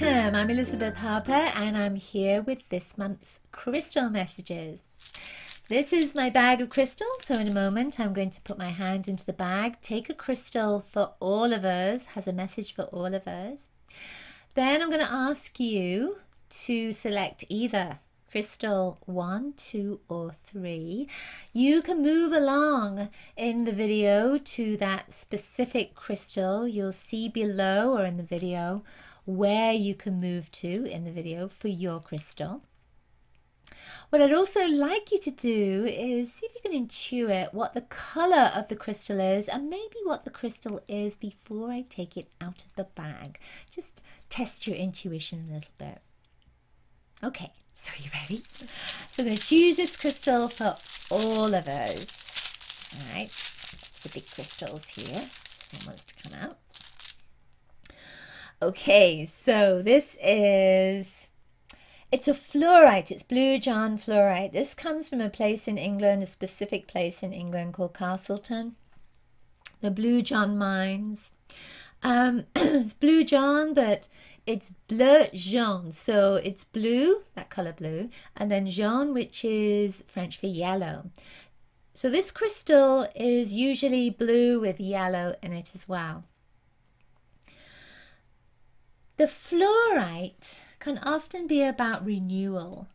Welcome, I'm Elizabeth Harper and I'm here with this month's crystal messages. This is my bag of crystals, so in a moment I'm going to put my hand into the bag, take a crystal for all of us, has a message for all of us. Then I'm going to ask you to select either crystal 1, 2 or 3. You can move along in the video to that specific crystal. You'll see below or in the video where you can move to in the video for your crystal. What I'd also like you to do is see if you can intuit what the color of the crystal is and maybe what the crystal is before I take it out of the bag. Just test your intuition a little bit. Okay, so are you ready? So I'm going to choose this crystal for all of us. All right, the big crystals here. One wants to come out. Okay, so this is, it's a fluorite, it's blue John fluorite. This comes from a place in England, a specific place in England called Castleton, the Blue John mines. It's blue John, but it's bleu jaune, so it's blue, that color blue, and then jaune, which is French for yellow. So this crystal is usually blue with yellow in it as well. The fluorite can often be about renewal,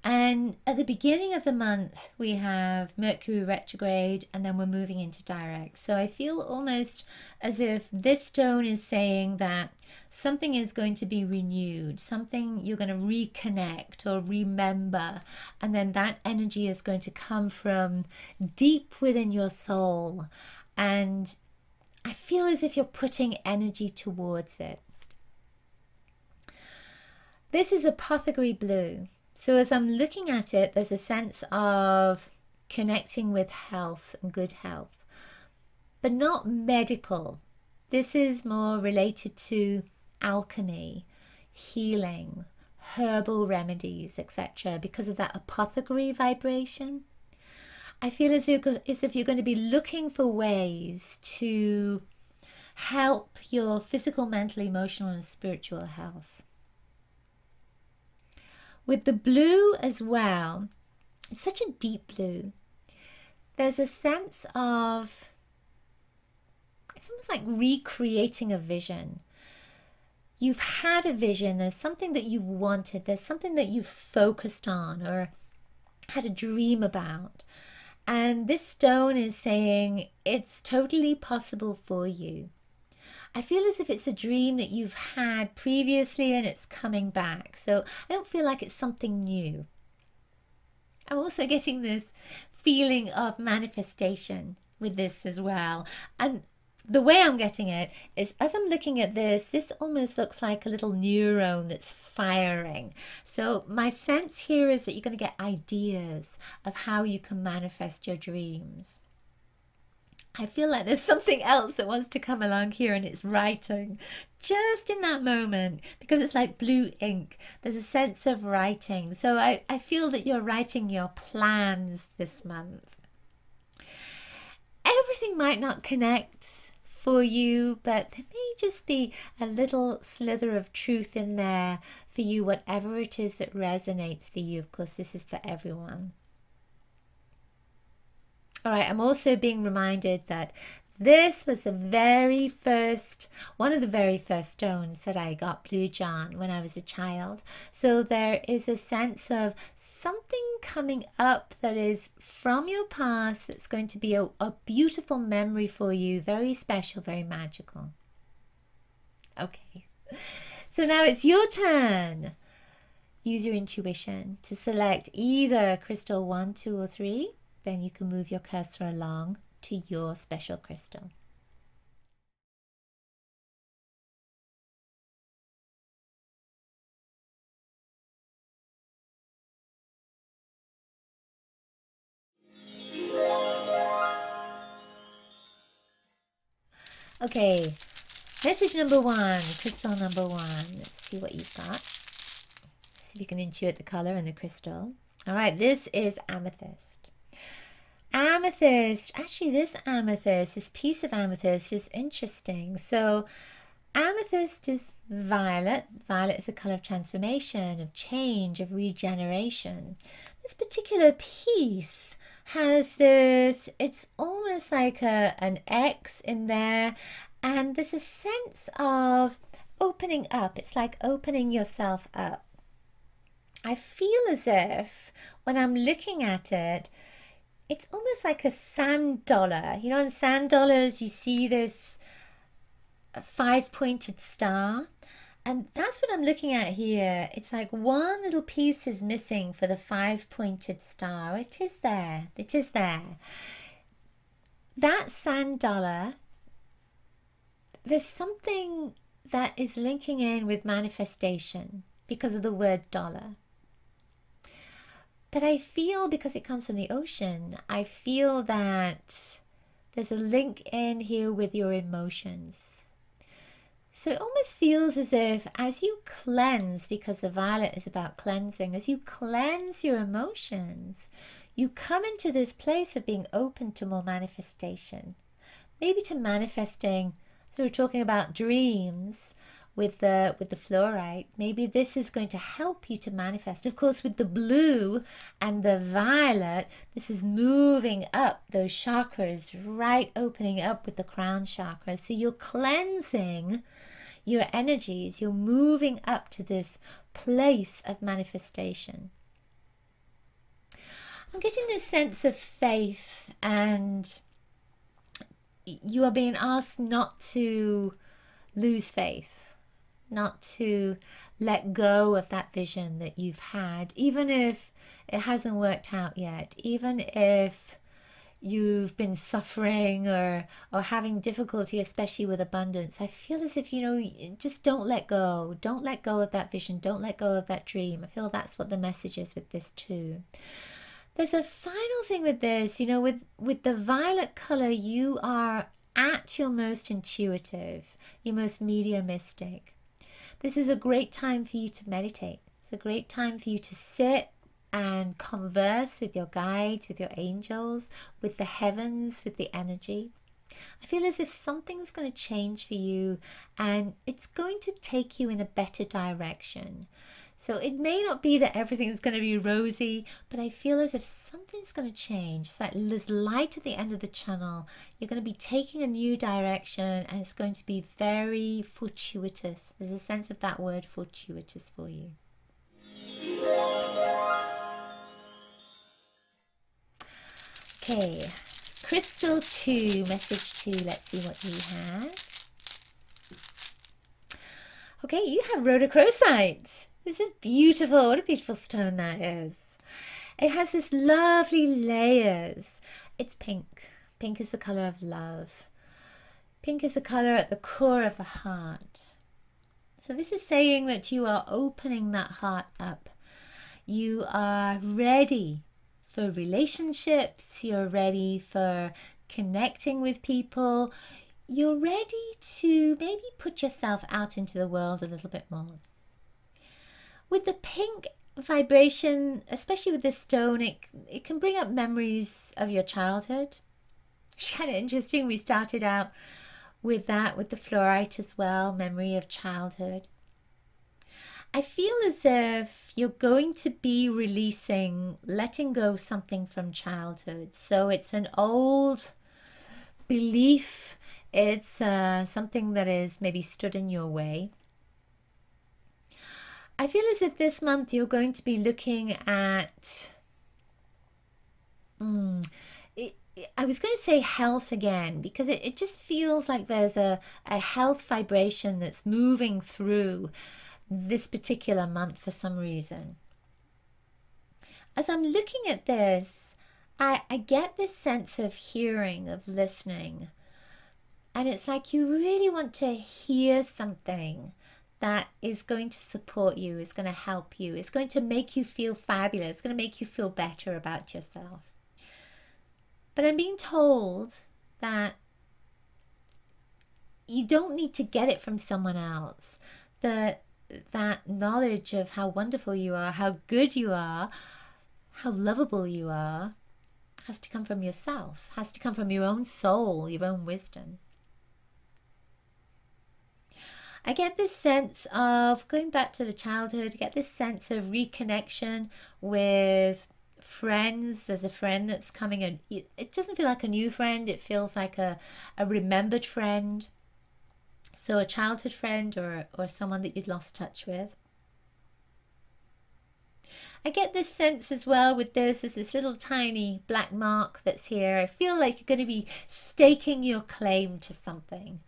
and at the beginning of the month we have Mercury retrograde and then we're moving into direct. So I feel almost as if this stone is saying that something is going to be renewed, something you're going to reconnect or remember, and then that energy is going to come from deep within your soul, and I feel as if you're putting energy towards it. This is apothecary blue. So as I'm looking at it, there's a sense of connecting with health and good health, but not medical. This is more related to alchemy, healing, herbal remedies, etc. because of that apothecary vibration. I feel as if you're going to be looking for ways to help your physical, mental, emotional, and spiritual health. With the blue as well, it's such a deep blue. There's a sense of, it's almost like recreating a vision. You've had a vision, there's something that you've wanted, there's something that you've focused on or had a dream about. And this stone is saying it's totally possible for you. I feel as if it's a dream that you've had previously and it's coming back. So I don't feel like it's something new. I'm also getting this feeling of manifestation with this as well. And the way I'm getting it is, as I'm looking at this, this almost looks like a little neuron that's firing. So my sense here is that you're going to get ideas of how you can manifest your dreams. I feel like there's something else that wants to come along here, and it's writing just in that moment because it's like blue ink. There's a sense of writing. So I feel that you're writing your plans this month. Everything might not connect for you, but there may just be a little slither of truth in there for you, whatever it is that resonates for you. Of course, this is for everyone. All right, I'm also being reminded that this was the very first, one of the very first stones that I got blue John when I was a child. So there is a sense of something coming up that is from your past that's going to be a beautiful memory for you, very special, very magical. Okay, so now it's your turn. Use your intuition to select either crystal 1, 2 or 3. Then you can move your cursor along to your special crystal. Okay, message number 1, crystal number 1. Let's see what you've got. See if you can intuit the color in the crystal. All right, this is amethyst. Amethyst, actually this piece of amethyst is interesting. So amethyst is violet. Violet is a color of transformation, of change, of regeneration. This particular piece has this, it's almost like an X in there, and there's a sense of opening up. It's like opening yourself up. I feel as if when I'm looking at it, it's almost like a sand dollar. You know, in sand dollars, you see this 5-pointed star. And that's what I'm looking at here. It's like one little piece is missing for the 5-pointed star. It is there. It is there. That sand dollar, there's something that is linking in with manifestation because of the word dollar. But I feel, because it comes from the ocean, I feel that there's a link in here with your emotions. So it almost feels as if as you cleanse, because the violet is about cleansing, as you cleanse your emotions, you come into this place of being open to more manifestation. Maybe to manifesting, so we're talking about dreams with the fluorite. Maybe this is going to help you to manifest. Of course, with the blue and the violet, this is moving up those chakras, right, opening up with the crown chakra. So you're cleansing your energies. You're moving up to this place of manifestation. I'm getting this sense of faith, and you are being asked not to lose faith, not to let go of that vision that you've had, even if it hasn't worked out yet, even if you've been suffering or having difficulty, especially with abundance. I feel as if, you know, just don't let go. Don't let go of that vision. Don't let go of that dream. I feel that's what the message is with this too. There's a final thing with this, you know, with the violet color, you are at your most intuitive, your most mediumistic. This is a great time for you to meditate. It's a great time for you to sit and converse with your guides, with your angels, with the heavens, with the energy. I feel as if something's going to change for you, and it's going to take you in a better direction. So it may not be that everything's going to be rosy, but I feel as if something's going to change. It's like there's light at the end of the tunnel. You're going to be taking a new direction, and it's going to be very fortuitous. There's a sense of that word fortuitous for you. Okay, Crystal 2, message 2. Let's see what you have. Okay, you have rhodochrosite. This is beautiful. What a beautiful stone that is. It has this lovely layers. It's pink. Pink is the color of love. Pink is the color at the core of a heart. So this is saying that you are opening that heart up. You are ready for relationships. You're ready for connecting with people. You're ready to maybe put yourself out into the world a little bit more. With the pink vibration, especially with this stone, it can bring up memories of your childhood. It's kind of interesting. We started out with that, with the fluorite as well, memory of childhood. I feel as if you're going to be releasing, letting go something from childhood. So it's an old belief. It's something that is maybe stood in your way. I feel as if this month you're going to be looking at, I was going to say health again, because it just feels like there's a health vibration that's moving through this particular month for some reason. As I'm looking at this, I get this sense of hearing, of listening. And it's like you really want to hear something that is going to support you, is going to help you, is going to make you feel fabulous, it's going to make you feel better about yourself. But I'm being told that you don't need to get it from someone else. That knowledge of how wonderful you are, how good you are, how lovable you are, has to come from yourself, has to come from your own soul, your own wisdom. I get this sense of going back to the childhood. I get this sense of reconnection with friends. There's a friend that's coming in. It doesn't feel like a new friend. It feels like a remembered friend. So a childhood friend or someone that you'd lost touch with. I get this sense as well with this, there's this little tiny black mark that's here. I feel like you're going to be staking your claim to something.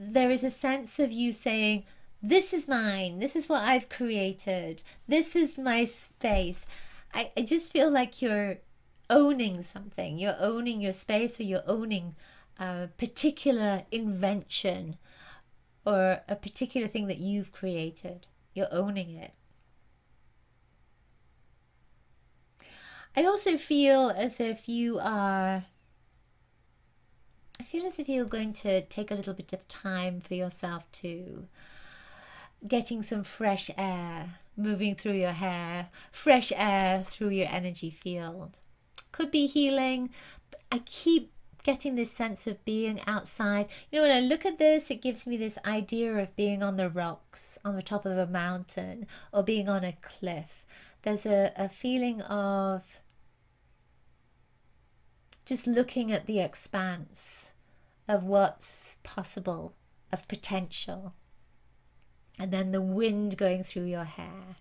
There is a sense of you saying, this is mine, this is what I've created, this is my space. I just feel like you're owning something. You're owning your space, or you're owning a particular invention or a particular thing that you've created. You're owning it. I also feel as if you are, I feel as if you're going to take a little bit of time for yourself to getting some fresh air moving through your hair, fresh air through your energy field. Could be healing, but I keep getting this sense of being outside. You know, when I look at this, it gives me this idea of being on the rocks, on the top of a mountain, or being on a cliff. There's a feeling of just looking at the expanse of what's possible, of potential, and then the wind going through your hair.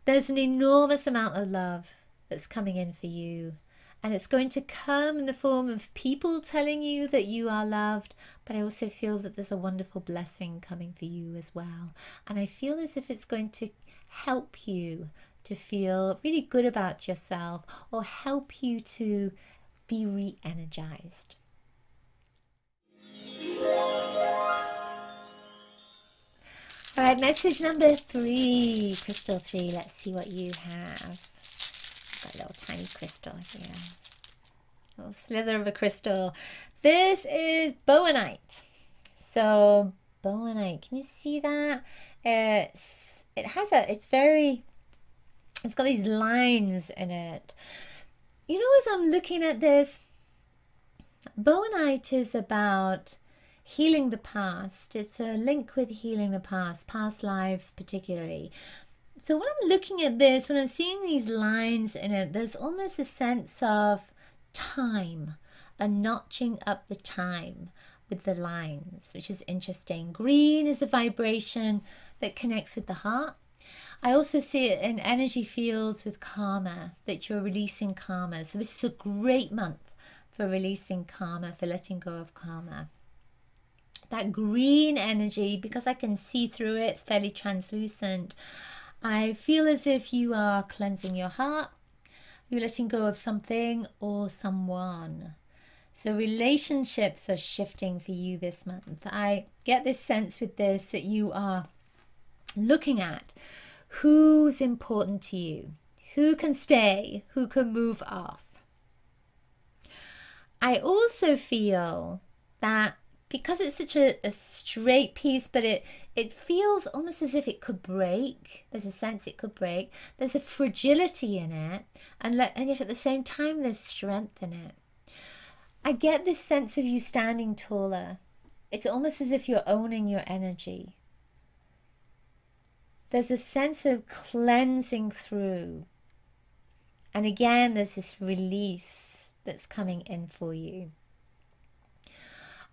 There's an enormous amount of love that's coming in for you, and it's going to come in the form of people telling you that you are loved, but I also feel that there's a wonderful blessing coming for you as well. And I feel as if it's going to help you to feel really good about yourself, or help you to be re-energized. All right, message number 3, Crystal 3. Let's see what you have. Got a little tiny crystal here. A little slither of a crystal. This is bowenite. So bowenite, can you see that? It's got these lines in it. You know, as I'm looking at this, bowenite is about healing the past. It's a link with healing the past lives particularly. So when I'm looking at this, when I'm seeing these lines in it, there's almost a sense of time, a notching up the time with the lines, which is interesting. Green is a vibration that connects with the heart. I also see it in energy fields with karma, that you're releasing karma. So this is a great month for releasing karma, for letting go of karma. That green energy, because I can see through it, it's fairly translucent. I feel as if you are cleansing your heart, you're letting go of something or someone. So relationships are shifting for you this month. I get this sense with this that you are looking at who's important to you, who can stay, who can move off. I also feel that because it's such a straight piece, but it feels almost as if it could break. There's a sense it could break. There's a fragility in it, and yet at the same time there's strength in it. I get this sense of you standing taller. It's almost as if you're owning your energy. There's a sense of cleansing through. And again, there's this release that's coming in for you.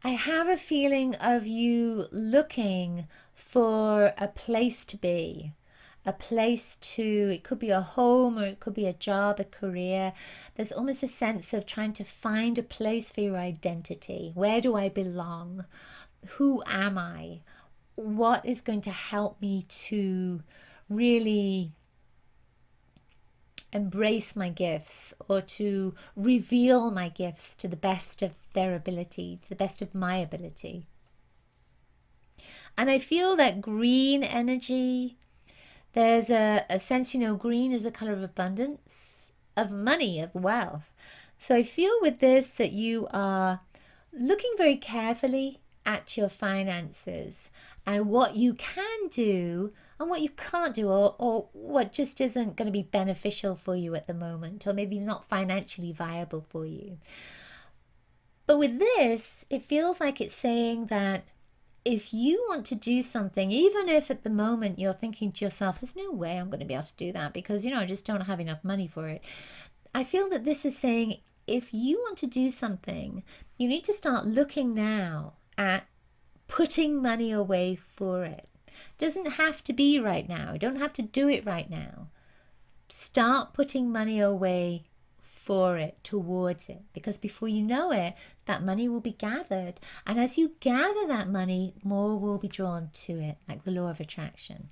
I have a feeling of you looking for a place to be, a place to, it could be a home or it could be a job, a career. There's almost a sense of trying to find a place for your identity. Where do I belong? Who am I? What is going to help me to really embrace my gifts, or to reveal my gifts to the best of their ability, to the best of my ability? And I feel that green energy, there's a sense, you know, green is a color of abundance, of money, of wealth. So I feel with this that you are looking very carefully at your finances and what you can do and what you can't do, or what just isn't going to be beneficial for you at the moment, or maybe not financially viable for you. But with this, it feels like it's saying that if you want to do something, even if at the moment you're thinking to yourself, there's no way I'm going to be able to do that because, I just don't have enough money for it. I feel that this is saying if you want to do something, you need to start looking now at putting money away for it. Doesn't have to be right now. You don't have to do it right now. Start putting money away for it, towards it, because before you know it, that money will be gathered, and as you gather that money, more will be drawn to it, like the law of attraction.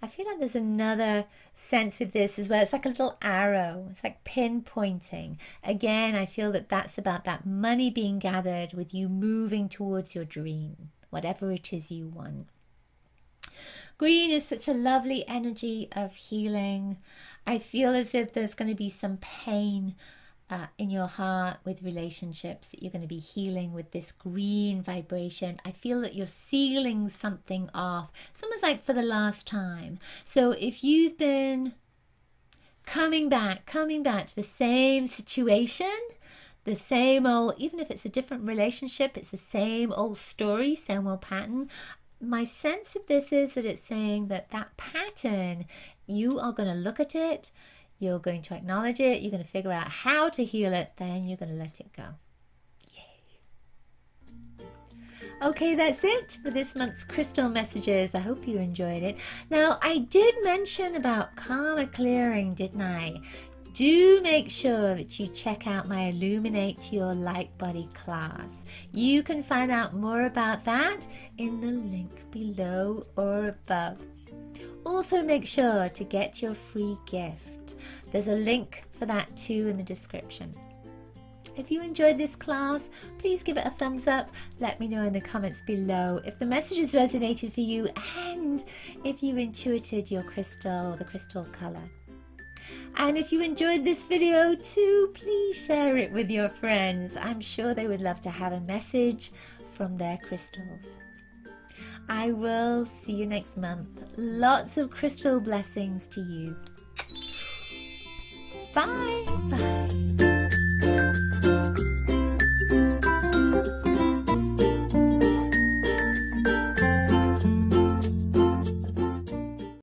I feel like there's another sense with this as well. It's like a little arrow. It's like pinpointing. Again, I feel that that's about that money being gathered with you moving towards your dream, whatever it is you want. Green is such a lovely energy of healing. I feel as if there's going to be some pain in your heart with relationships that you're going to be healing with this green vibration. I feel that you're sealing something off. It's almost like for the last time. So if you've been coming back to the same situation, the same old, even if it's a different relationship, it's the same old story, same old pattern. My sense of this is that it's saying that that pattern, you are going to look at it, you're going to acknowledge it, you're going to figure out how to heal it, then you're going to let it go. Yay. Okay, that's it for this month's crystal messages. I hope you enjoyed it. Now, I did mention about karma clearing, didn't I? Do make sure that you check out my Illuminate Your Light Body class. You can find out more about that in the link below or above. Also make sure to get your free gift. There's a link for that too in the description. If you enjoyed this class, please give it a thumbs up. Let me know in the comments below if the messages resonated for you and if you intuited your crystal or the crystal color. And if you enjoyed this video too, please share it with your friends. I'm sure they would love to have a message from their crystals. I will see you next month. Lots of crystal blessings to you. Bye. Bye.